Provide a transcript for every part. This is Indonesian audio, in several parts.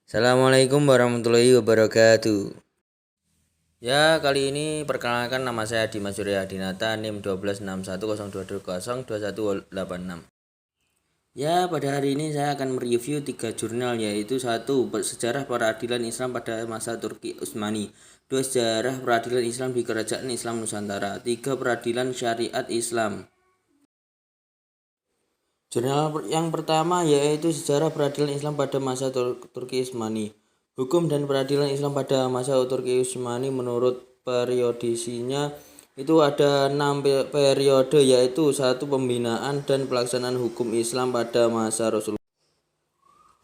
Assalamualaikum warahmatullahi wabarakatuh. Ya, kali ini perkenalkan nama saya Dimas Surya Dinata NIM 12610220218186. Ya, pada hari ini saya akan mereview 3 jurnal, yaitu 1. Sejarah Peradilan Islam pada masa Turki Utsmani. 2. Sejarah Peradilan Islam di Kerajaan Islam Nusantara. 3. Peradilan Syariat Islam. Jurnal yang pertama yaitu Sejarah Peradilan Islam pada masa Turki Utsmani. Hukum dan peradilan Islam pada masa Turki Utsmani menurut periodisinya itu ada 6 periode, yaitu 1. Pembinaan dan pelaksanaan hukum Islam pada masa Rasulullah.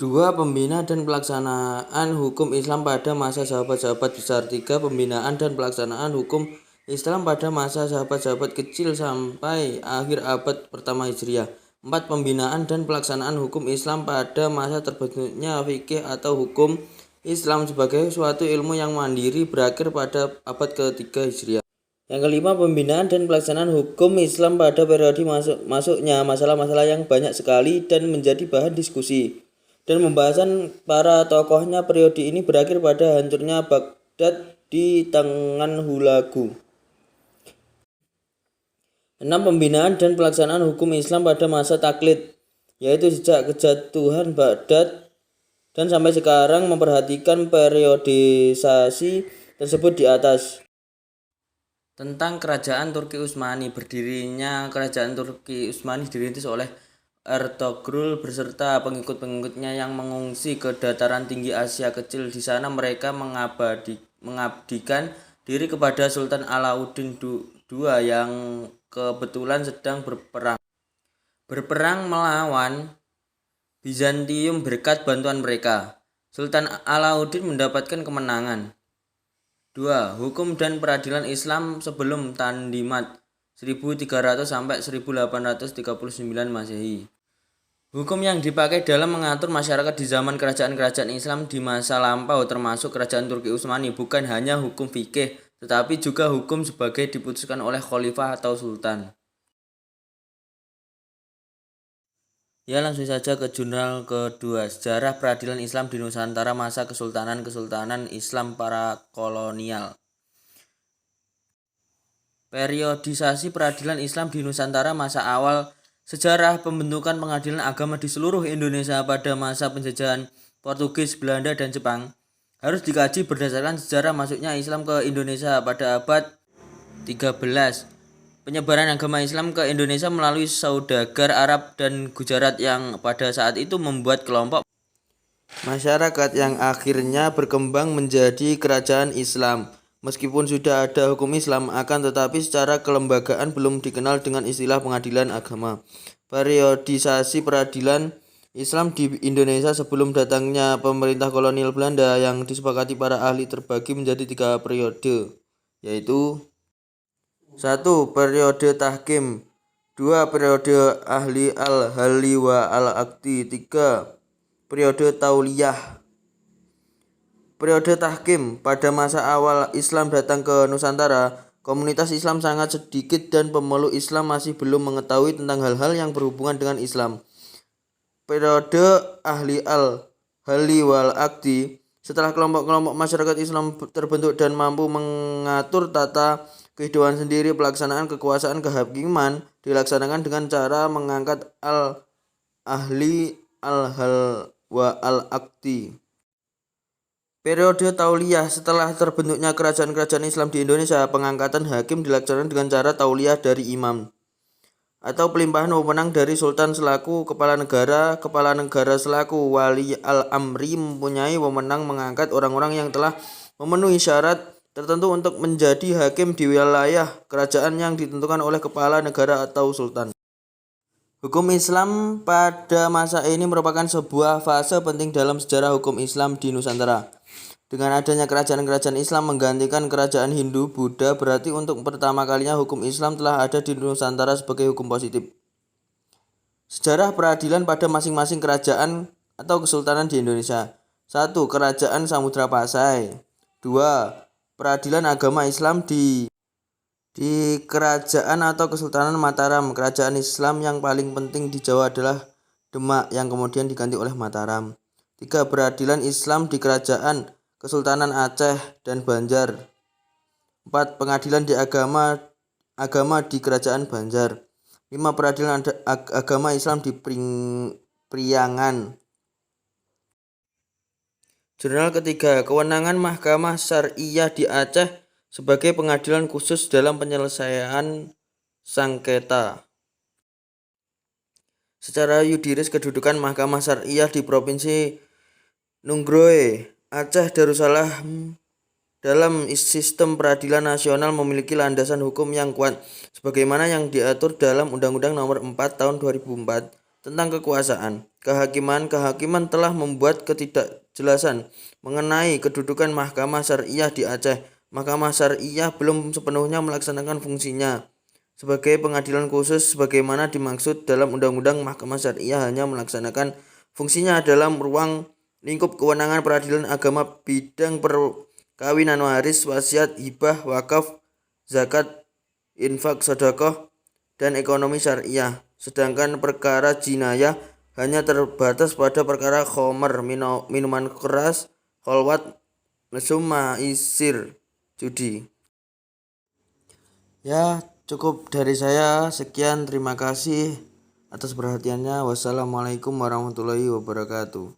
2. Pembinaan dan pelaksanaan hukum Islam pada masa sahabat-sahabat besar. 3. Pembinaan dan pelaksanaan hukum Islam pada masa sahabat-sahabat kecil sampai akhir abad pertama Hijriah. 4. Pembinaan dan pelaksanaan hukum Islam pada masa terbentuknya fikih atau hukum Islam sebagai suatu ilmu yang mandiri berakhir pada abad ketiga Hijriah. Yang kelima, pembinaan dan pelaksanaan hukum Islam pada periode masuknya masalah-masalah yang banyak sekali dan menjadi bahan diskusi dan pembahasan para tokohnya. Periode ini berakhir pada hancurnya Baghdad di tangan Hulagu. 6. Pembinaan dan pelaksanaan hukum Islam pada masa taklid, yaitu sejak kejatuhan Baghdad dan sampai sekarang, memperhatikan periodisasi tersebut di atas. Tentang Kerajaan Turki Utsmani. Berdirinya Kerajaan Turki Utsmani dirintis oleh Ertugrul beserta pengikut-pengikutnya yang mengungsi ke dataran tinggi Asia Kecil. Di sana mereka mengabdikan diri kepada Sultan Alauddin II yang kebetulan sedang berperang melawan Bizantium. Berkat bantuan mereka, Sultan Alauddin mendapatkan kemenangan. 2. Hukum dan peradilan Islam sebelum Tandimat 1300 sampai 1839 Masehi. Hukum yang dipakai dalam mengatur masyarakat di zaman kerajaan-kerajaan Islam di masa lampau, termasuk Kerajaan Turki Utsmani, bukan hanya hukum fikih, tetapi juga hukum sebagai diputuskan oleh khalifah atau sultan. Ya, langsung saja ke jurnal kedua, Sejarah Peradilan Islam di Nusantara masa Kesultanan Islam para kolonial. Periodisasi peradilan Islam di Nusantara masa awal. Sejarah pembentukan pengadilan agama di seluruh Indonesia pada masa penjajahan Portugis, Belanda, dan Jepang harus dikaji berdasarkan sejarah masuknya Islam ke Indonesia pada abad 13. Penyebaran agama Islam ke Indonesia melalui saudagar Arab dan Gujarat yang pada saat itu membuat kelompok masyarakat yang akhirnya berkembang menjadi kerajaan Islam. Meskipun sudah ada hukum Islam, akan tetapi secara kelembagaan belum dikenal dengan istilah pengadilan agama. Periodisasi peradilan Islam di Indonesia sebelum datangnya pemerintah kolonial Belanda yang disepakati para ahli terbagi menjadi 3 periode, yaitu 1. Periode tahkim. 2. Periode ahli al-hali wa al-akti. 3. Periode tauliyah. Periode tahkim. Pada masa awal Islam datang ke Nusantara, komunitas Islam sangat sedikit dan pemeluk Islam masih belum mengetahui tentang hal-hal yang berhubungan dengan Islam. Periode ahli al-hali wal akti. Setelah kelompok-kelompok masyarakat Islam terbentuk dan mampu mengatur tata kehidupan sendiri, pelaksanaan kekuasaan kehakiman dilaksanakan dengan cara mengangkat al-ahli al-hal wa al-akti. Periode tauliyah. Setelah terbentuknya kerajaan-kerajaan Islam di Indonesia, pengangkatan hakim dilaksanakan dengan cara tauliyah dari imam atau pelimpahan wewenang dari sultan selaku kepala negara. Kepala negara selaku wali al-amri mempunyai wewenang mengangkat orang-orang yang telah memenuhi syarat tertentu untuk menjadi hakim di wilayah kerajaan yang ditentukan oleh kepala negara atau sultan. Hukum Islam pada masa ini merupakan sebuah fase penting dalam sejarah hukum Islam di Nusantara. Dengan adanya kerajaan-kerajaan Islam menggantikan kerajaan Hindu Buddha, berarti untuk pertama kalinya hukum Islam telah ada di Nusantara sebagai hukum positif. Sejarah peradilan pada masing-masing kerajaan atau kesultanan di Indonesia. 1. Kerajaan Samudra Pasai. 2. Peradilan agama Islam di kerajaan atau Kesultanan Mataram. Kerajaan Islam yang paling penting di Jawa adalah Demak yang kemudian diganti oleh Mataram. 3. Peradilan Islam di Kerajaan Kesultanan Aceh dan Banjar. 4. Pengadilan di agama di Kerajaan Banjar. 5. Peradilan agama Islam di Priangan. Jurnal ketiga, kewenangan Mahkamah Syariah di Aceh sebagai pengadilan khusus dalam penyelesaian sengketa. Secara yuridis, kedudukan Mahkamah Syariah di Provinsi Nunggroe, Aceh Darussalam dalam sistem peradilan nasional memiliki landasan hukum yang kuat sebagaimana yang diatur dalam Undang-Undang Nomor 4 Tahun 2004 tentang kekuasaan. Kehakiman telah membuat ketidakjelasan mengenai kedudukan Mahkamah Syariah di Aceh. Mahkamah Syariah belum sepenuhnya melaksanakan fungsinya sebagai pengadilan khusus sebagaimana dimaksud dalam Undang-Undang. Mahkamah Syariah hanya melaksanakan fungsinya dalam ruang lingkup kewenangan peradilan agama bidang perkawinan, waris, wasiat, hibah, wakaf, zakat, infak, sedekah, dan ekonomi syariah. Sedangkan perkara jinayah hanya terbatas pada perkara khomer, minuman keras, kholwat, mesum, maisir, judi. Ya, cukup dari saya. Sekian, terima kasih atas perhatiannya. Wassalamualaikum warahmatullahi wabarakatuh.